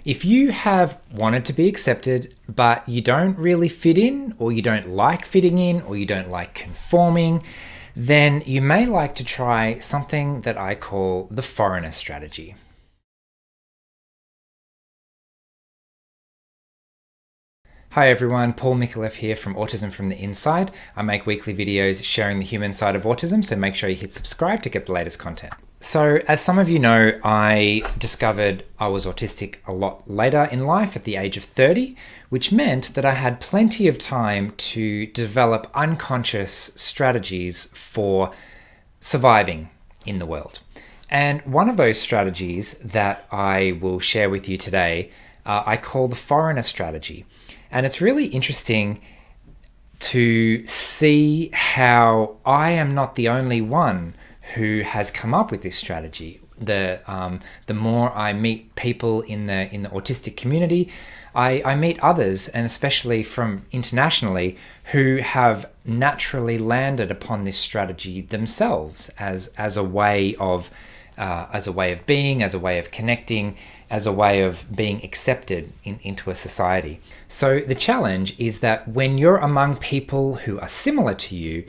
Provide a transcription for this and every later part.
If you have wanted to be accepted, but you don't really fit in, or you don't like fitting in, or you don't like conforming, then you may like to try something that I call the foreigner strategy. Hi everyone, Paul Mikulev here from Autism from the Inside. I make weekly videos sharing the human side of autism, so make sure you hit subscribe to get the latest content. So, as some of you know, I discovered I was autistic a lot later in life at the age of 30, which meant that I had plenty of time to develop unconscious strategies for surviving in the world. And one of those strategies that I will share with you today, I call the foreigner strategy. And it's really interesting to see how I am not the only one who has come up with this strategy. The more I meet people in the autistic community, I meet others, and especially from internationally, who have naturally landed upon this strategy themselves as a way of being, as a way of connecting, as a way of being accepted into a society. So the challenge is that when you're among people who are similar to you,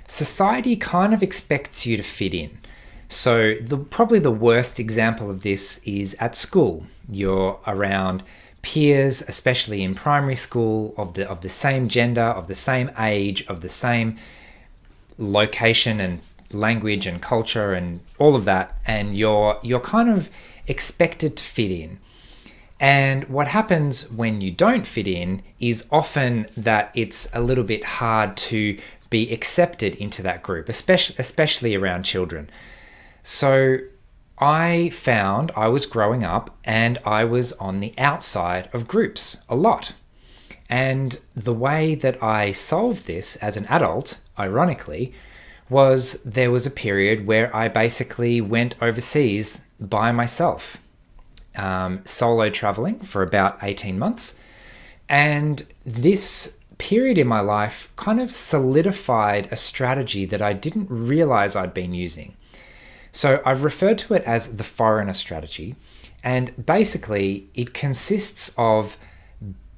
society kind of expects you to fit in. So probably the worst example of this is at school. You're around peers, especially in primary school, of the same gender, of the same age, of the same location and language and culture and all of that, and you're kind of expected to fit in. And what happens when you don't fit in is often that it's a little bit hard to be accepted into that group, especially around children. So I found I was growing up and I was on the outside of groups a lot. And the way that I solved this as an adult, ironically, was there was a period where I basically went overseas by myself, solo traveling for about 18 months. And this period in my life kind of solidified a strategy that I didn't realize I'd been using. So I've referred to it as the foreigner strategy. And basically, it consists of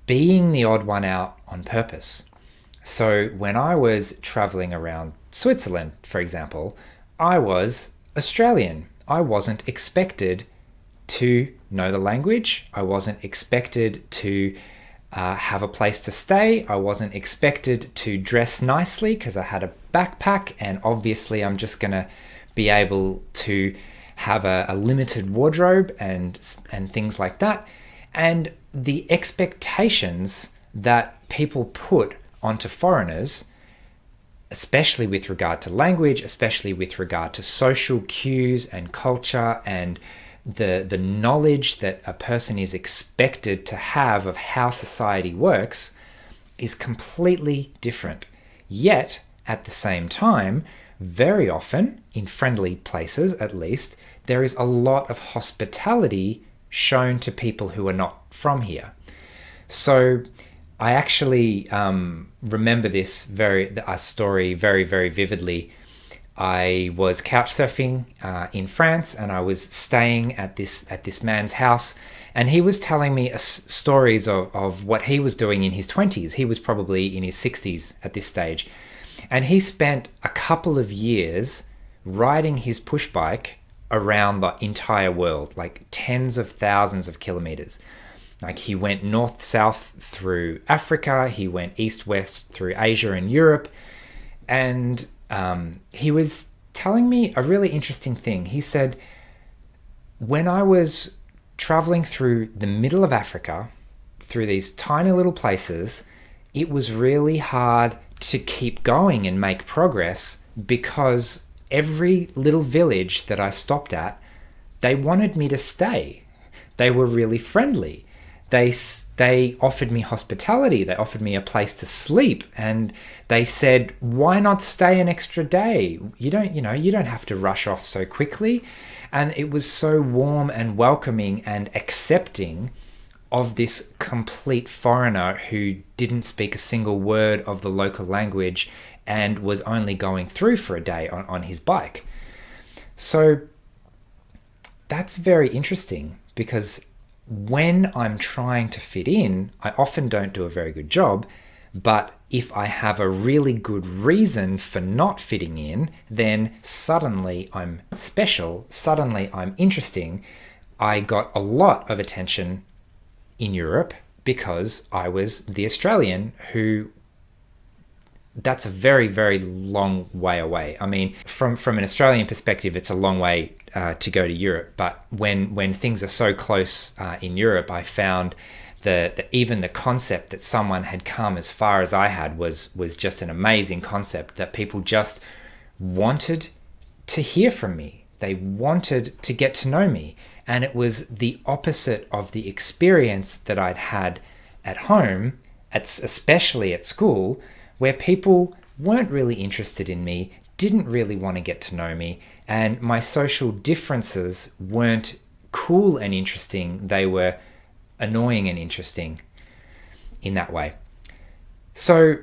being the odd one out on purpose. So when I was traveling around Switzerland, for example, I was Australian. I wasn't expected to know the language. I wasn't expected to have a place to stay. I wasn't expected to dress nicely because I had a backpack, and obviously I'm just going to be able to have a limited wardrobe and things like that. And the expectations that people put onto foreigners, especially with regard to language, especially with regard to social cues and culture and the knowledge that a person is expected to have of how society works, is completely different. Yet, at the same time, very often, in friendly places at least, there is a lot of hospitality shown to people who are not from here. So I actually remember a story very, very vividly. I was couch surfing in France, and I was staying at this man's house, and he was telling me stories of what he was doing in his 20s. He was probably in his 60s at this stage, and he spent a couple of years riding his push bike around the entire world, like tens of thousands of kilometers. Like, he went north-south through Africa, he went east-west through Asia and Europe, and he was telling me a really interesting thing. He said, when I was traveling through the middle of Africa, through these tiny little places, it was really hard to keep going and make progress because every little village that I stopped at, they wanted me to stay. They were really friendly. They offered me hospitality. They offered me a place to sleep, and they said, "Why not stay an extra day? You don't have to rush off so quickly." And it was so warm and welcoming and accepting of this complete foreigner who didn't speak a single word of the local language and was only going through for a day on his bike. So that's very interesting, because when I'm trying to fit in, I often don't do a very good job. But if I have a really good reason for not fitting in, then suddenly I'm special, suddenly I'm interesting. I got a lot of attention in Europe because I was the Australian who, that's a very, very long way away. I mean, from an Australian perspective, it's a long way to go to Europe. But when things are so close in Europe, I found that even the concept that someone had come as far as I had was just an amazing concept, that people just wanted to hear from me. They wanted to get to know me. And it was the opposite of the experience that I'd had at home, especially at school, where people weren't really interested in me, didn't really want to get to know me, and my social differences weren't cool and interesting. They were annoying and interesting in that way. So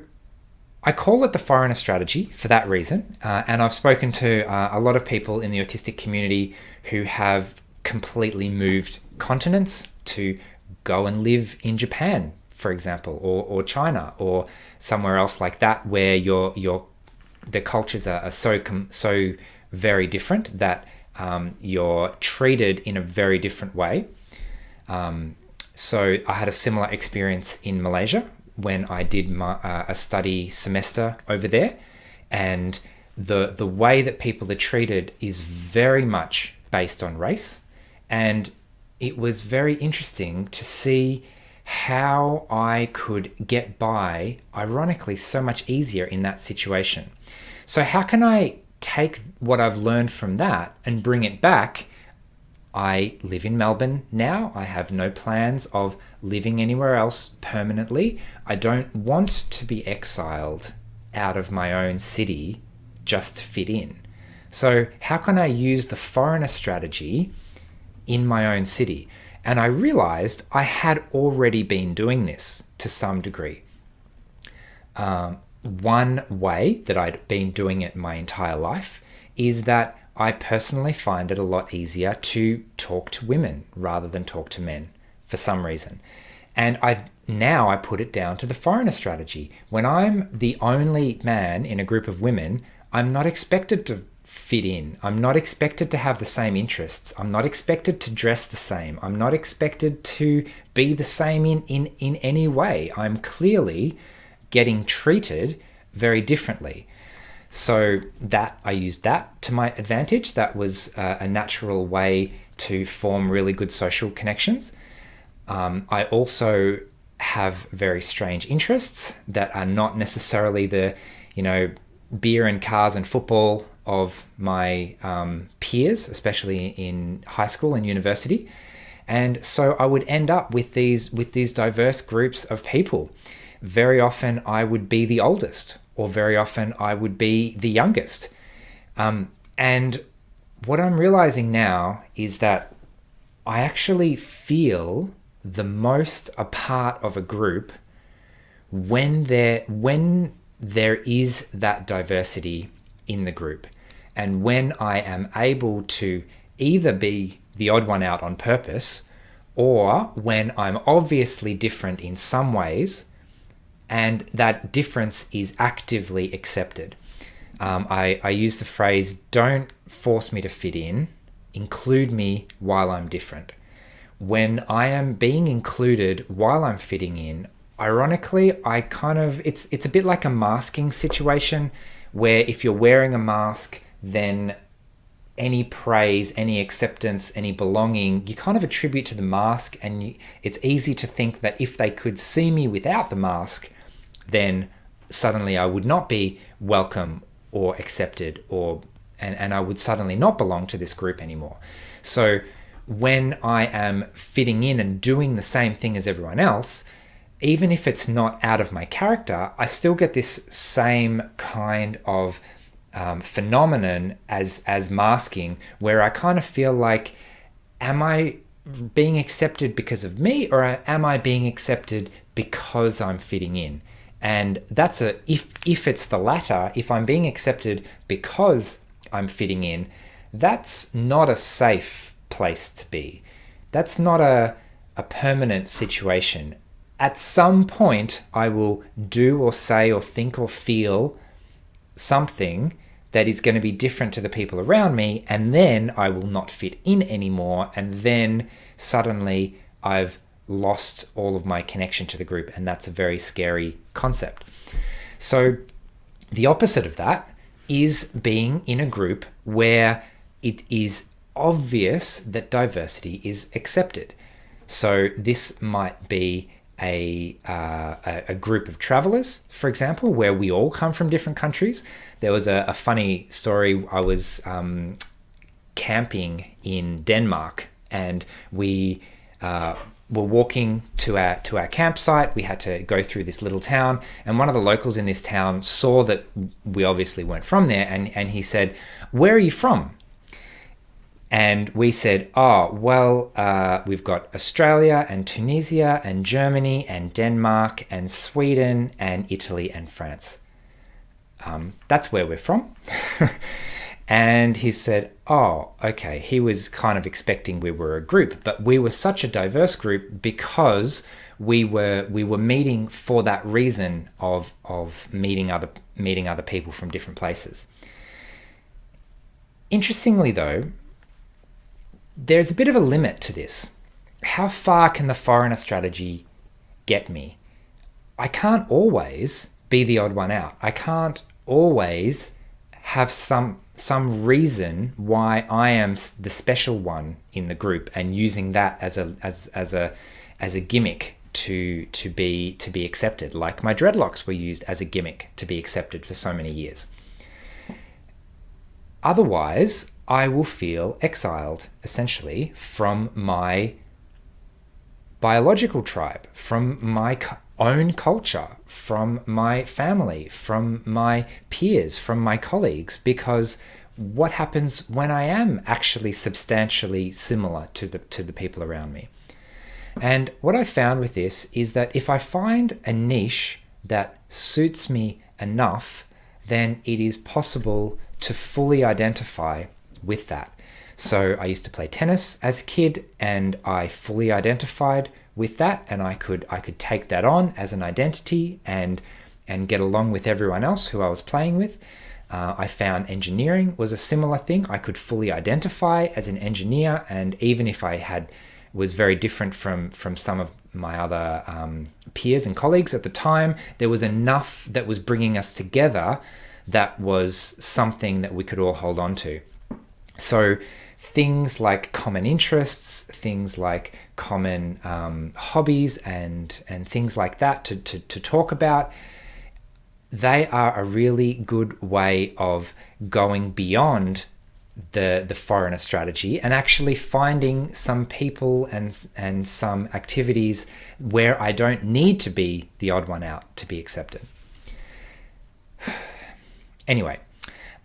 I call it the foreigner strategy for that reason. And I've spoken to a lot of people in the autistic community who have completely moved continents to go and live in Japan, for example, or China, or somewhere else like that, where the cultures are so very different that you're treated in a very different way. So I had a similar experience in Malaysia when I did a study semester over there, and the way that people are treated is very much based on race, and it was very interesting to see how I could get by, ironically, so much easier in that situation. So how can I take what I've learned from that and bring it back? I live in Melbourne now. I have no plans of living anywhere else permanently. I don't want to be exiled out of my own city just to fit in. So how can I use the foreigner strategy in my own city? And I realized I had already been doing this to some degree. One way that I'd been doing it my entire life is that I personally find it a lot easier to talk to women rather than talk to men for some reason. And I put it down to the foreigner strategy. When I'm the only man in a group of women, I'm not expected to fit in. I'm not expected to have the same interests. I'm not expected to dress the same. I'm not expected to be the same in any way. I'm clearly getting treated very differently. So that I used that to my advantage. That was a natural way to form really good social connections. I also have very strange interests that are not necessarily the, beer and cars and football of my peers, especially in high school and university. And so I would end up with these diverse groups of people. Very often I would be the oldest, or very often I would be the youngest. And what I'm realizing now is that I actually feel the most a part of a group when there is that diversity in the group, and when I am able to either be the odd one out on purpose, or when I'm obviously different in some ways, and that difference is actively accepted. I use the phrase, don't force me to fit in, include me while I'm different. When I am being included while I'm fitting in, ironically, it's a bit like a masking situation, where if you're wearing a mask, then any praise, any acceptance, any belonging, you kind of attribute to the mask, and it's easy to think that if they could see me without the mask, then suddenly I would not be welcome or accepted, and I would suddenly not belong to this group anymore. So when I am fitting in and doing the same thing as everyone else, even if it's not out of my character, I still get this same kind of phenomenon as masking, where I kind of feel like, am I being accepted because of me, or am I being accepted because I'm fitting in? And that's if it's the latter, if I'm being accepted because I'm fitting in, that's not a safe place to be. That's not a a permanent situation. At some point, I will do or say or think or feel something that is going to be different to the people around me, and then I will not fit in anymore, and then suddenly I've lost all of my connection to the group, and that's a very scary concept. So the opposite of that is being in a group where it is obvious that diversity is accepted. So this might be a group of travelers, for example, where we all come from different countries. There was a funny story. I was camping in Denmark, and we were walking to our campsite. We had to go through this little town, and one of the locals in this town saw that we obviously weren't from there, and he said, "Where are you from?" And we said, "Oh, well, we've got Australia and Tunisia and Germany and Denmark and Sweden and Italy and France. That's where we're from." And he said, "Oh, okay." He was kind of expecting we were a group, but we were such a diverse group because we were meeting for that reason of meeting other people from different places. Interestingly, though, there's a bit of a limit to this. How far can the foreigner strategy get me? I can't always be the odd one out. I can't always have some reason why I am the special one in the group, and using that as a gimmick to be accepted. Like my dreadlocks were used as a gimmick to be accepted for so many years. Otherwise, I will feel exiled, essentially, from my biological tribe, from my own culture, from my family, from my peers, from my colleagues, because what happens when I am actually substantially similar to the people around me? And what I found with this is that if I find a niche that suits me enough, then it is possible to fully identify with that. So I used to play tennis as a kid, and I fully identified with that, and I could take that on as an identity and get along with everyone else who I was playing with. I found engineering was a similar thing. I could fully identify as an engineer, and even if I was very different from some of my other peers and colleagues at the time, there was enough that was bringing us together that was something that we could all hold on to. So things like common interests, things like common hobbies and things like that to talk about, they are a really good way of going beyond the foreigner strategy and actually finding some people and some activities where I don't need to be the odd one out to be accepted. Anyway,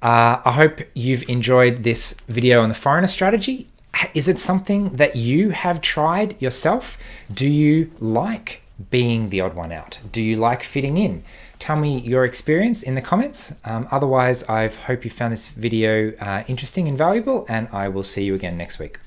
I hope you've enjoyed this video on the foreigner strategy. Is it something that you have tried yourself? Do you like being the odd one out? Do you like fitting in? Tell me your experience in the comments. Otherwise, I hope you found this video interesting and valuable, and I will see you again next week.